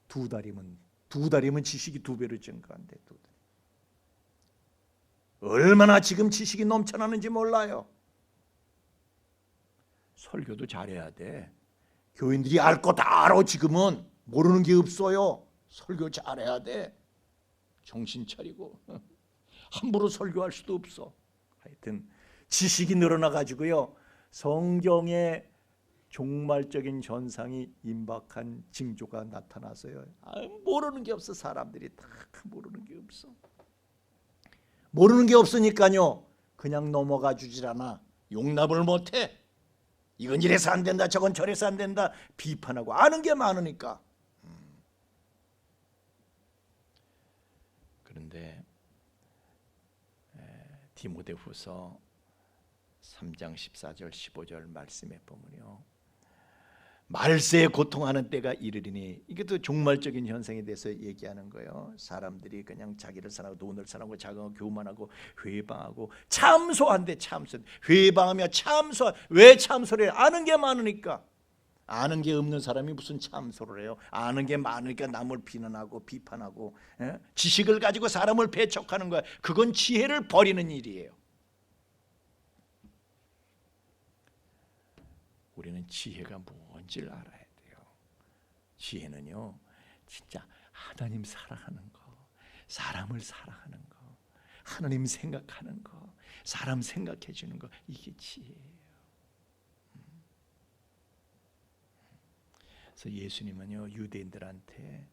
2달이면 지식이 2배로 증가한대. 2달. 얼마나 지금 지식이 넘쳐나는지 몰라요. 설교도 잘해야 돼. 교인들이 알 거 다 알아. 지금은 모르는 게 없어요. 설교 잘해야 돼. 정신 차리고 함부로 설교할 수도 없어. 하여튼 지식이 늘어나 가지고요, 성경의 종말적인 현상이 임박한 징조가 나타나서요, 모르는 게 없어. 사람들이 다 모르는 게 없어. 모르는 게 없으니까요, 그냥 넘어가 주질 않아. 용납을 못해. 이건 이래서 안 된다, 저건 저래서 안 된다, 비판하고. 아는 게 많으니까. 그런데 디모데후서 3장 14절 15절 말씀에 보면요, 말세에 고통하는 때가 이르리니, 이게 또 종말적인 현상에 대해서 얘기하는 거예요. 사람들이 그냥 자기를 사랑하고 돈을 사랑하고 자기가 교만하고 회방하고 참소한대. 참소. 회방하며 참소. 왜 참소를 해요? 아는 게 많으니까. 아는 게 없는 사람이 무슨 참소를 해요? 아는 게 많으니까 남을 비난하고 비판하고, 지식을 가지고 사람을 배척하는 거야. 그건 지혜를 버리는 일이에요. 우리는 지혜가 뭔지를 알아야 돼요. 지혜는요, 진짜 하나님 사랑하는 거, 사람을 사랑하는 거, 하나님 생각하는 거, 사람 생각해 주는 거, 이게 지혜예요. 그래서 예수님은요, 유대인들한테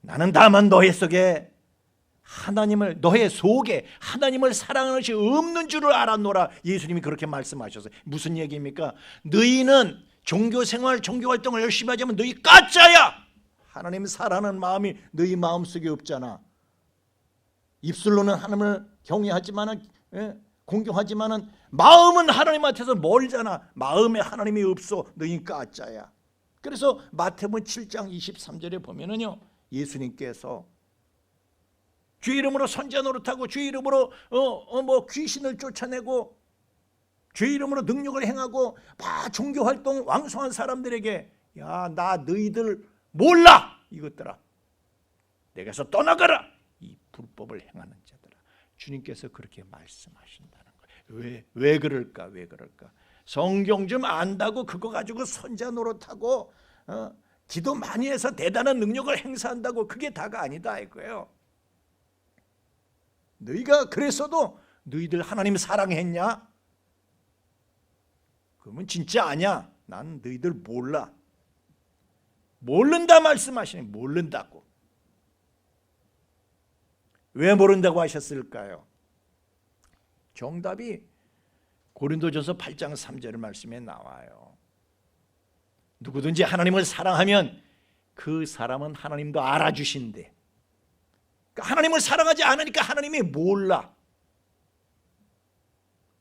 나는 다만 너희 속에 하나님을, 너의 속에 하나님을 사랑하는 것이 없는 줄을 알았노라. 예수님이 그렇게 말씀하셨어요. 무슨 얘기입니까? 너희는 종교생활, 종교활동을 열심히 하자면 너희 가짜야. 하나님 사랑하는 마음이 너희 마음속에 없잖아. 입술로는 하나님을 경외하지만은, 공경하지만은 마음은 하나님한테서 멀잖아. 마음에 하나님이 없어. 너희 가짜야. 그래서 마태복음 7장 23절에 보면은요, 예수님께서 주 이름으로 선자 노릇하고 주 이름으로 귀신을 쫓아내고 주 이름으로 능력을 행하고 막 종교 활동 왕성한 사람들에게, 야, 나 너희들 몰라, 이것들아, 내게서 떠나가라, 이 불법을 행하는 자들아. 주님께서 그렇게 말씀하신다는 거예요. 왜 그럴까? 왜 그럴까? 성경 좀 안다고 그거 가지고 선자 노릇하고 기도 많이 해서 대단한 능력을 행사한다고 그게 다가 아니다 이거예요. 너희가 그랬어도 너희들 하나님 사랑했냐? 그러면 진짜 아니야. 난 너희들 몰라. 모른다 말씀하시네. 모른다고. 왜 모른다고 하셨을까요? 정답이 고린도전서 8장 3절 말씀에 나와요. 누구든지 하나님을 사랑하면 그 사람은 하나님도 알아주신대. 하나님을 사랑하지 않으니까 하나님이 몰라.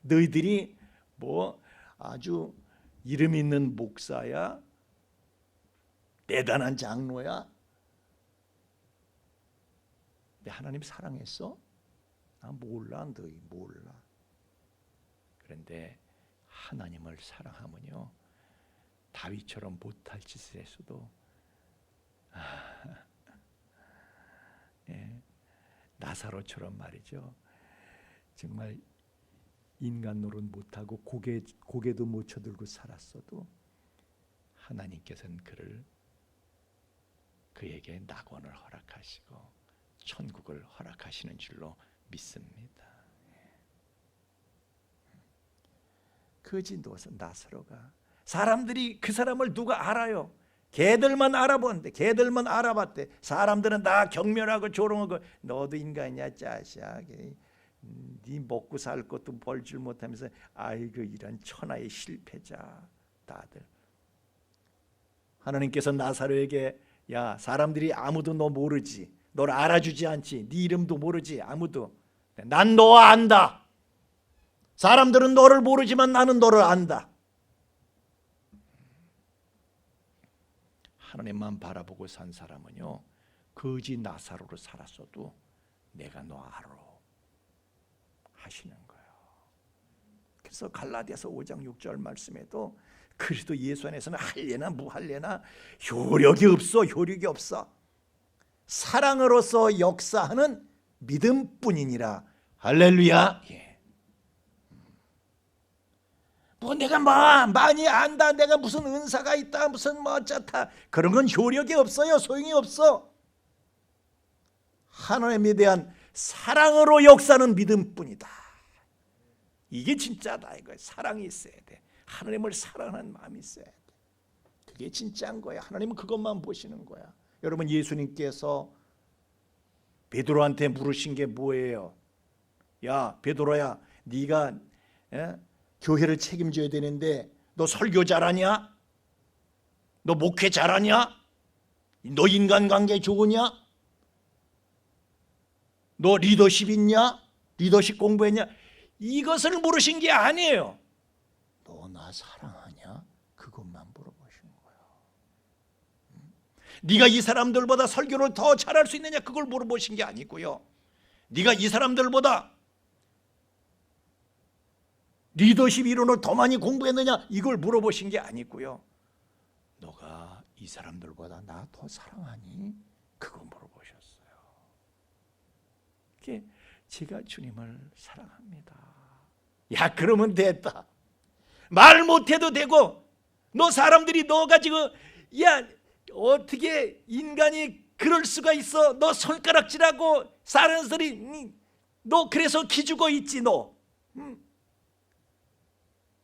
너희들이 뭐 아주 이름 있는 목사야, 대단한 장로야, 근데 하나님 사랑했어? 나 몰라. 너희 몰라. 그런데 하나님을 사랑하면요, 다윗처럼 못할 짓을 했어도 나사로처럼 말이죠, 정말 인간 노릇 못하고 고개도 못 쳐들고 살았어도 하나님께서는 그에게 낙원을 허락하시고 천국을 허락하시는 줄로 믿습니다. 거지 나사로가, 사람들이 그 사람을 누가 알아요? 걔들만 알아본대. 걔들만 알아봤대. 사람들은 다 경멸하고 조롱하고, 너도 인간이야 짜샤, 네 먹고 살 것도 벌줄 못하면서 아이고 이런 천하의 실패자. 다들 하나님께서 나사로에게, 야, 사람들이 아무도 너 모르지, 널 알아주지 않지, 네 이름도 모르지 아무도, 난 너 안다. 사람들은 너를 모르지만 나는 너를 안다. 하나님만 바라보고 산 사람은요, 거지 나사로로 살았어도 내가 너 알아 하시는 거예요. 그래서 갈라디아서 5장 6절 말씀에도, 그리스도 예수 안에서는 할례나 무할례나 효력이 없어. 사랑으로서 역사하는 믿음뿐이니라. 할렐루야. 예. 뭐 내가 많이 안다, 내가 무슨 은사가 있다, 무슨 뭐 어쩌다, 그런 건 효력이 없어요. 소용이 없어. 하나님에 대한 사랑으로 역사하는 믿음뿐이다. 이게 진짜다 이거야. 사랑이 있어야 돼. 하나님을 사랑하는 마음이 있어야 돼. 그게 진짜인 거야. 하나님은 그것만 보시는 거야. 여러분, 예수님께서 베드로한테 물으신 게 뭐예요? 야 베드로야, 네가 교회를 책임져야 되는데 너 설교 잘하냐? 너 목회 잘하냐? 너 인간관계 좋으냐? 너 리더십 있냐? 리더십 공부했냐? 이것을 물으신 게 아니에요. 너 나 사랑하냐? 그것만 물어보신 거야. 네가 이 사람들보다 설교를 더 잘할 수 있느냐? 그걸 물어보신 게 아니고요. 네가 이 사람들보다 리더십 이론을 더 많이 공부했느냐? 이걸 물어보신 게 아니고요. 너가 이 사람들보다 나 더 사랑하니? 그거 물어보셨어요. 그게 제가 주님을 사랑합니다. 야, 그러면 됐다. 말 못해도 되고, 너 사람들이 너 가지고 야 어떻게 인간이 그럴 수가 있어? 너 손가락질하고 사람들이 너 그래서 기죽어 있지 너.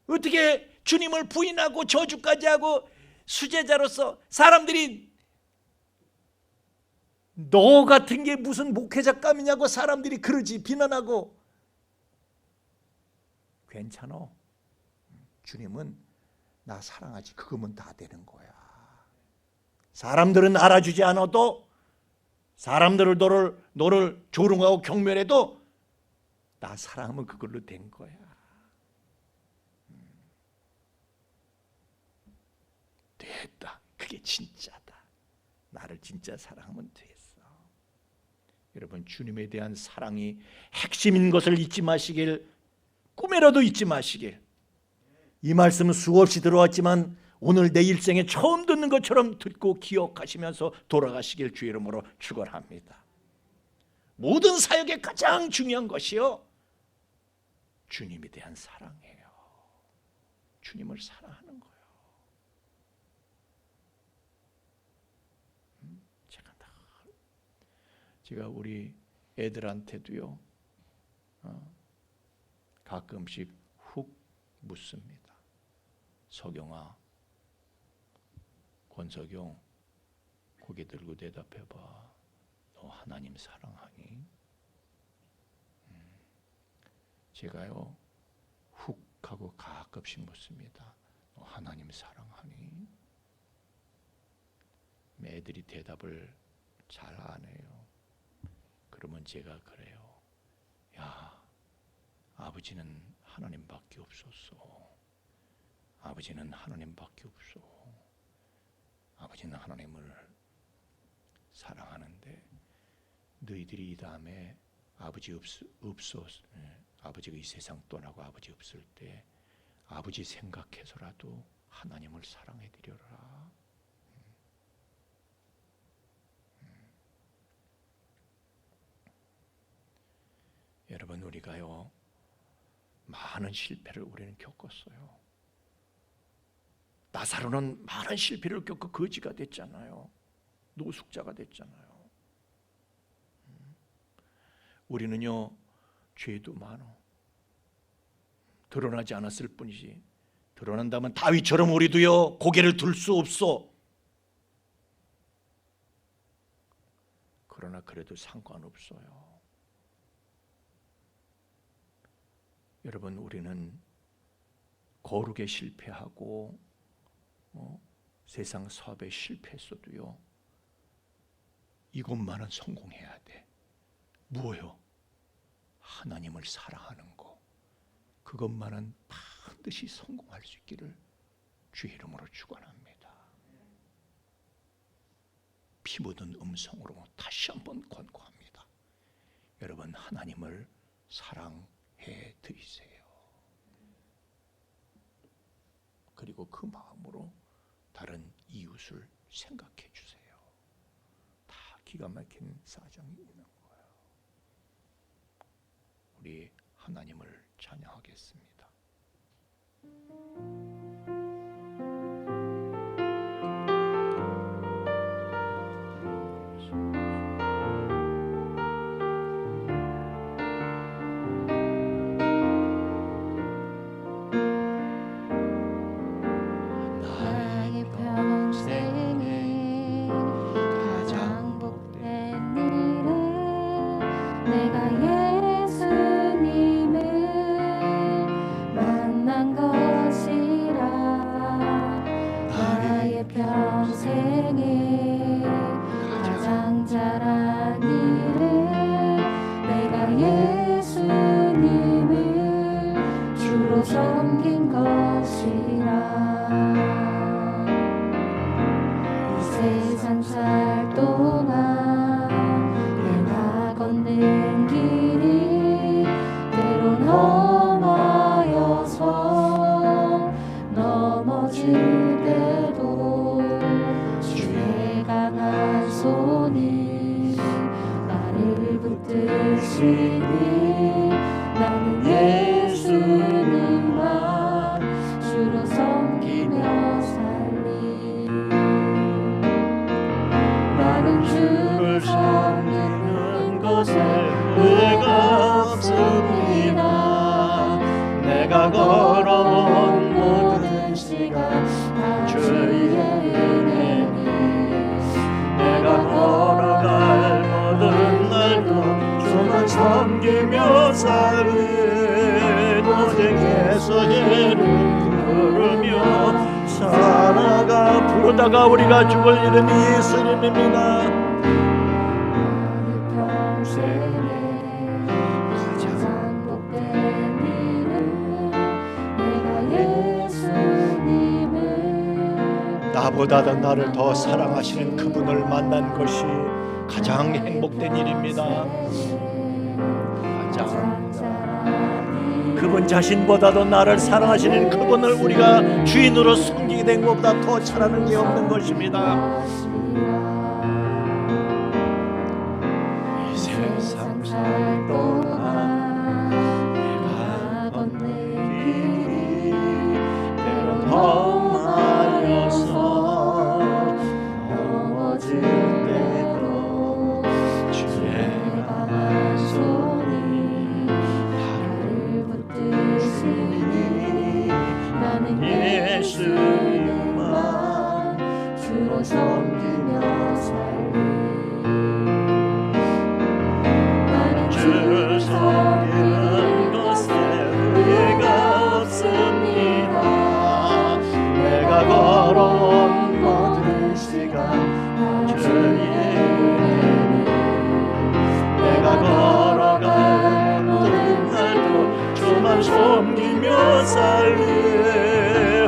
어떻게 주님을 부인하고 저주까지 하고 수제자로서 사람들이 너 같은 게 무슨 목회자감이냐고 사람들이 그러지, 비난하고. 괜찮아. 주님은 나 사랑하지. 그거면 다 되는 거야. 사람들은 알아주지 않아도, 사람들을 너를 조롱하고 경멸해도 나 사랑하면 그걸로 된 거야. 됐다. 그게 진짜다. 나를 진짜 사랑하면 됐어. 여러분, 주님에 대한 사랑이 핵심인 것을 잊지 마시길, 꿈에라도 잊지 마시길. 이 말씀은 수없이 들어왔지만 오늘 내 일생에 처음 듣는 것처럼 듣고 기억하시면서 돌아가시길 주의 이름으로 축원합니다. 모든 사역의 가장 중요한 것이요, 주님에 대한 사랑이에요. 주님을 사랑하는 거예요. 제가 우리 애들한테도요, 가끔씩 훅 묻습니다. 석영아, 권석영, 고개 들고 대답해봐. 너 하나님 사랑하니? 제가요 훅 하고 가끔씩 묻습니다. 너 하나님 사랑하니? 애들이 대답을 잘 안 해요. 그러면 제가 그래요. 야, 아버지는 하나님밖에 없었어. 아버지는 하나님밖에 없어. 아버지는 하나님을 사랑하는데 너희들이 이 다음에 아버지가 이 세상 떠나고 아버지 없을 때 아버지 생각해서라도 하나님을 사랑해 드려라. 여러분, 우리가요 많은 실패를 우리는 겪었어요. 나사로는 많은 실패를 겪고 거지가 됐잖아요. 노숙자가 됐잖아요. 우리는요 죄도 많어. 드러나지 않았을 뿐이지, 드러난다면 다윗처럼 우리도요 고개를 들 수 없어. 그러나 그래도 상관없어요. 여러분, 우리는 거룩에 실패하고 세상 사업에 실패했어도요 이것만은 성공해야 돼. 뭐예요? 하나님을 사랑하는 거. 그것만은 반드시 성공할 수 있기를 주의 이름으로 축원합니다. 피 묻은 음성으로 다시 한번 권고합니다. 여러분, 하나님을 사랑해 드리세요. 그리고 그 마음으로 다른 이웃을 생각해 주세요. 다 기가 막힌 사정이 있는 거예요. 우리 하나님을 찬양하겠습니다. 나의 평생에 가장 복된 일은 내가 예수님을 만난 것이라. 나의 평생에 가장 잘한 일은 내가 예수님을 주로 섬긴 것이라. 이 세상 살 동안 내가 걷는 길이 때론 험하여서 넘어질 때도 주의 강한 손이 나를 붙드시니 나는 예수님만 주로 섬기며 살리. 나는 주를 섬기는 것에 의가 없습니다. 내가 걸어온 모든 시간 다 주의 은혜니 내가 걸어갈 모든 날도 주만 섬기며 살리. 오직 예수의 이름 부르며 살아가. 부르다가 우리가 죽을 일은 예수님입니다. 평생에 가장 복된 일은 내가 예수님을 나보다 나를 더 사랑하시는 그분을 만난 것이 가장 행복된 일입니다. 가장 그분 자신보다도 나를 사랑하시는 그분을 우리가 주인으로 섬기게 된 것보다 더 잘하는 게 없는 것입니다. 이 세상 살 동안 내가 걷는 길이 때론 험하여서 넘어질 때도 주의 강한 손이 나를 붙드시니 나는 예수님만 주로 섬기며 살리. 나는 주를 섬기는 것에 의가 없습니다. 내가 걸어온 모든 시간 주의 은혜니 내가 걸어갈 모든 날도 주만 섬기며 살리.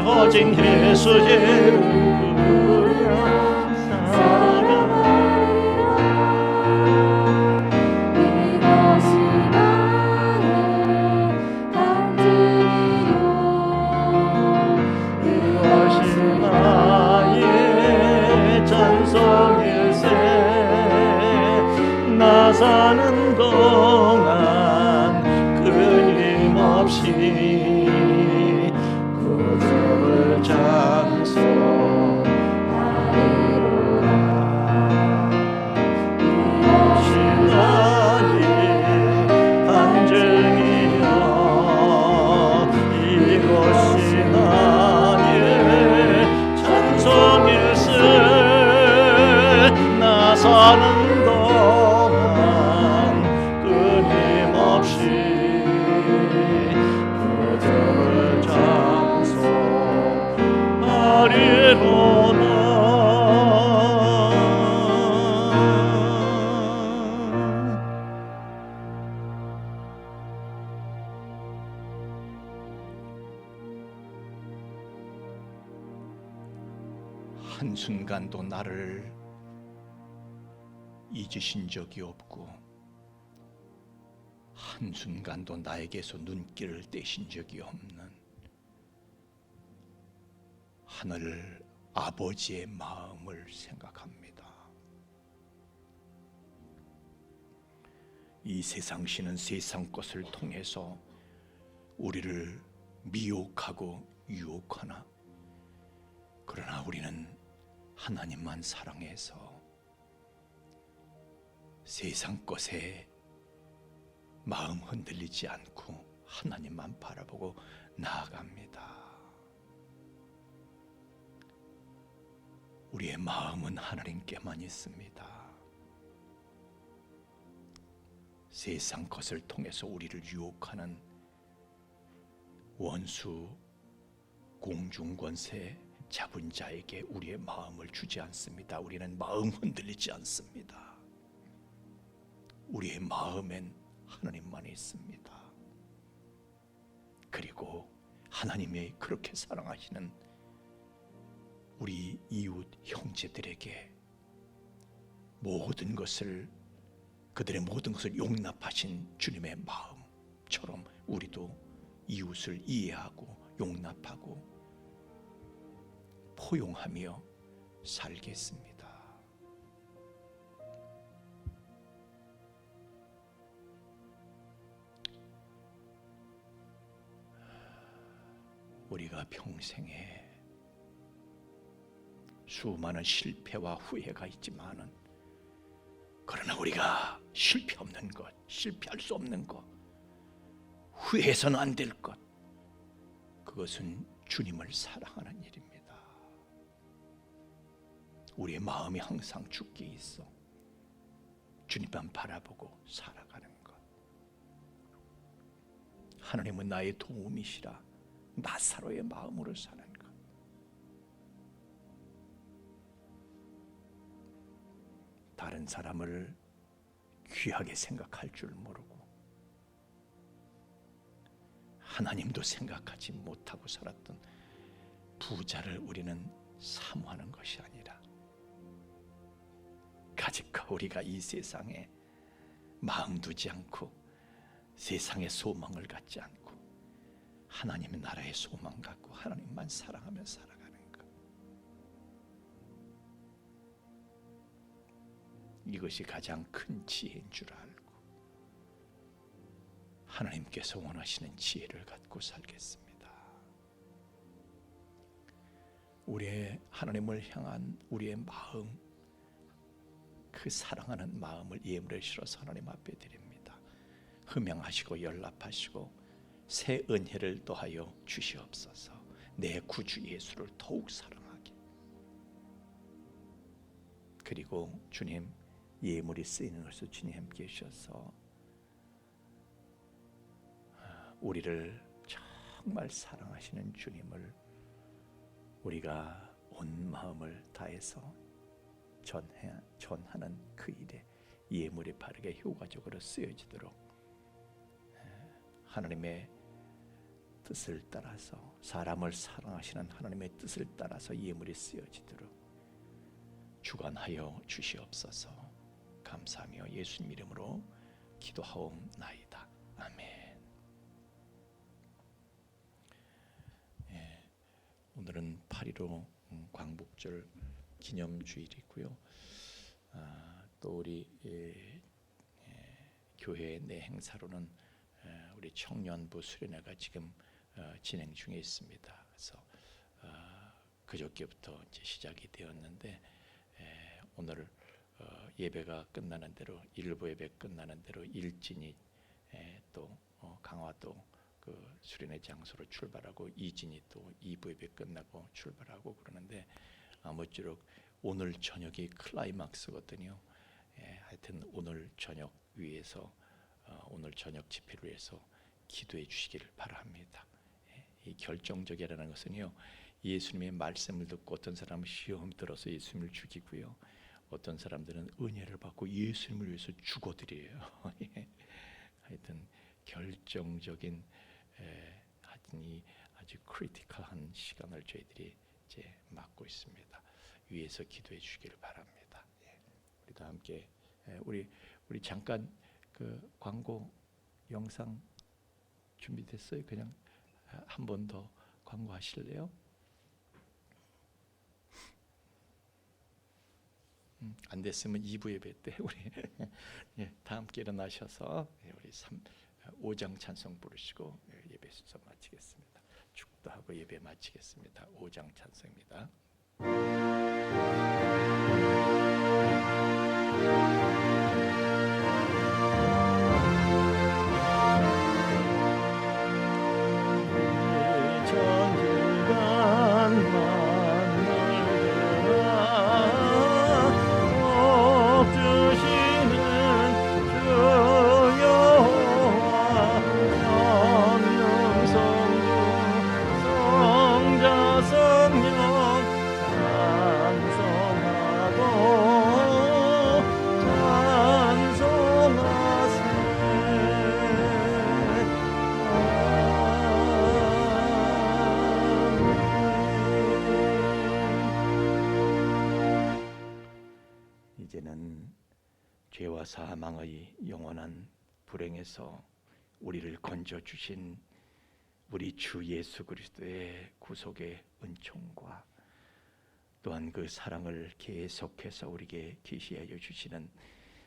오직 예수의 이름 부르며 살아가리라. 이것이 나의 간증이요 이것이 나의 찬송일세. 나 사는 동안 끊임없이 구주를 장소하리로라. 이것이 나의 간증이요 이것이 나의 찬송일세. 나 사는 동안 끊임없이 구주를 장소하리로다. 한순간도 나를 잊으신 적이 없고 한순간도 나에게서 눈길을 떼신 적이 없는 하늘 아버지의 마음을 생각합니다. 이 세상신은 세상 것을 통해서 우리를 미혹하고 유혹하나 그러나 우리는 하나님만 사랑해서 세상 것에 마음 흔들리지 않고 하나님만 바라보고 나아갑니다. 우리의 마음은 하나님께만 있습니다. 세상 것을 통해서 우리를 유혹하는 원수 공중권세 잡은 자에게 우리의 마음을 주지 않습니다. 우리는 마음 흔들리지 않습니다. 우리의 마음엔 하나님만 있습니다. 그리고 하나님이 그렇게 사랑하시는 우리 이웃 형제들에게 모든 것을 그들의 모든 것을 용납하신 주님의 마음처럼 우리도 이웃을 이해하고 용납하고 포용하며 살겠습니다. 우리가 평생에 수많은 실패와 후회가 있지만은 그러나 우리가 실패 없는 것, 실패할 수 없는 것, 후회해서는 안 될 것, 그것은 주님을 사랑하는 일입니다. 우리의 마음이 항상 주께 있어 주님만 바라보고 살아가는 것. 하나님은 나의 도움이시라 나사로의 마음으로 사는 것. 다른 사람을 귀하게 생각할 줄 모르고 하나님도 생각하지 못하고 살았던 부자를 우리는 사모하는 것이 아니라 가지고 우리가 이 세상에 마음 두지 않고 세상의 소망을 갖지 않고 하나님의 나라의 소망 갖고 하나님만 사랑하며 살아가는 것. 이것이 가장 큰 지혜인 줄 알고 하나님께서 원하시는 지혜를 갖고 살겠습니다. 우리의 하나님을 향한 우리의 마음, 그 사랑하는 마음을 예물에 실어서 하나님 앞에 드립니다. 흠양하시고 연락하시고 새 은혜를 더하여 주시옵소서. 내 구주 예수를 더욱 사랑하게. 그리고 주님 예물이 쓰이는 것을 주님 함께 주셔서 우리를 정말 사랑하시는 주님을 우리가 온 마음을 다해서 전하는 그 일에 예물이 바르게 효과적으로 쓰여지도록 하나님의 뜻을 따라서 사람을 사랑하시는 하나님의 뜻을 따라서 예물이 쓰여지도록 주관하여 주시옵소서. 감사하며 예수님 이름으로 기도하옵나이다. 아멘. 오늘은 8.15 광복절 기념주일이고요. 또 우리 교회 내 행사로는 우리 청년부 수련회가 지금 진행 중에 있습니다. 그래서 그저께부터 이제 시작이 되었는데 오늘 예배가 끝나는 대로 일부 예배 끝나는 대로 일진이 또 강화도 그 수련회 장소로 출발하고 이진이 또 2부 예배 끝나고 출발하고 그러는데 아무쪼록 오늘 저녁이 클라이막스거든요. 하여튼 오늘 저녁 위해서 오늘 저녁 집회를 위해서 기도해 주시기를 바랍니다. 이 결정적이라는 것은요, 예수님의 말씀을 듣고 어떤 사람은 시험 들어서 예수님을 죽이고요, 어떤 사람들은 은혜를 받고 예수님을 위해서 죽어드려요. 하여튼 결정적인 하여튼 이 아주 크리티컬한 시간을 저희들이 이제 맞고 있습니다. 위에서 기도해 주시기를 바랍니다. 우리 다 함께 우리 잠깐 그 광고 영상 준비됐어요? 그냥 한 번 더 광고하실래요? 안 됐으면 2부 예배 때 우리 다 함께 일어나셔서 우리 5장 찬송 부르시고 예배 순서 마치겠습니다. 기도하고 예배 마치겠습니다. 5장 찬송입니다. 이제는 죄와 사망의 영원한 불행에서 우리를 건져 주신 우리 주 예수 그리스도의 구속의 은총과 또한 그 사랑을 계속해서 우리에게 계시하여 주시는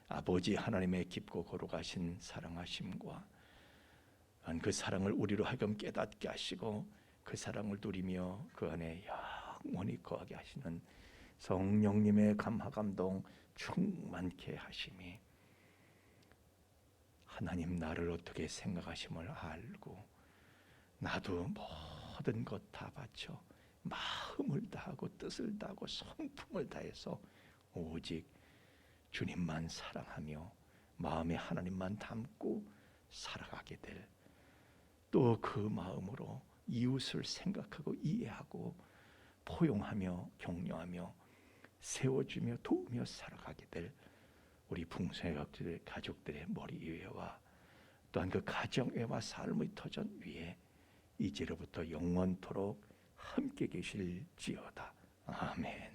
아버지 하나님의 깊고 거룩하신 사랑하심과 또한 그 사랑을 우리로 하여금 깨닫게 하시고 그 사랑을 누리며 그 안에 영원히 거하게 하시는 성령님의 감화 감동 충만케 하심이 하나님 나를 어떻게 생각하심을 알고 나도 모든 것 다 바쳐 마음을 다하고 뜻을 다하고 성품을 다해서 오직 주님만 사랑하며 마음에 하나님만 담고 살아가게 될 또 그 마음으로 이웃을 생각하고 이해하고 포용하며 격려하며 세워주며 도우며 살아가게 될 우리 풍성의 가족들의 머리 위에와 또한 그 가정애와 삶의 터전 위에 이제로부터 영원토록 함께 계실지어다. 아멘.